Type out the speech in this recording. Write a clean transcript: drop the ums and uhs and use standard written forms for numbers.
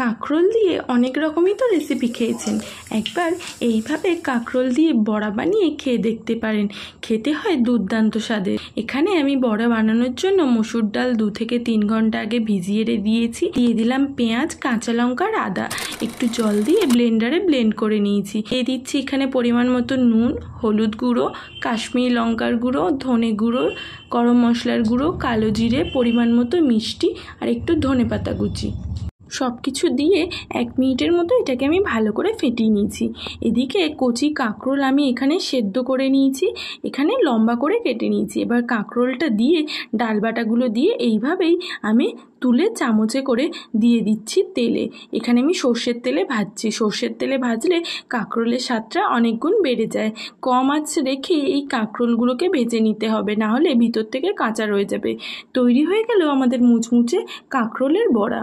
কাঁকরোল দিয়ে অনেক রকমই তো রেসিপি খেয়েছেন। একবার এইভাবে কাঁকরোল দিয়ে বড়া বানিয়ে খেয়ে দেখতে পারেন, খেতে হয় দুর্দান্ত স্বাদের। এখানে আমি বড়া বানানোর জন্য মসুর ডাল 2 থেকে 3 ঘন্টা আগে ভিজিয়ে দিয়েছি। দিয়ে দিলাম পেঁয়াজ, কাঁচা লঙ্কা আর আদা, একটু জল দিয়ে ব্লেন্ডারে ব্লেন্ড করে নিয়েছি। দিয়ে দিচ্ছি এখানে পরিমাণ মতো নুন, হলুদ গুঁড়ো, কাশ্মীরি লঙ্কার গুঁড়ো, ধনে গুঁড়ো, গরম মশলার গুঁড়ো, কালো জিরে, পরিমাণ মতো মিষ্টি আর একটু ধনেপাতা কুচি। সব কিছু দিয়ে 1 মিনিটের মতো এটাকে আমি ভালো করে ফেটিয়ে নিয়েছি। এদিকে কচি কাঁকরোল আমি এখানে সেদ্ধ করে নিয়েছি, এখানে লম্বা করে কেটে নিয়েছি। এবার কাঁকরোলটা দিয়ে ডাল বাটাগুলো দিয়ে এইভাবেই আমি তুলে চামচে করে দিয়ে দিচ্ছি তেলে। এখানে আমি সর্ষের তেলে ভাজছি। সর্ষের তেলে ভাজলে কাঁকরোলের স্বাদটা অনেক গুণ বেড়ে যায়। কম আঁচ রেখে এই কাঁকরোলগুলোকে ভেজে নিতে হবে, না হলে ভিতর থেকে কাঁচা রয়ে যাবে। তৈরি হয়ে গেল আমাদের মুচমুচে কাঁকরোলের বড়া।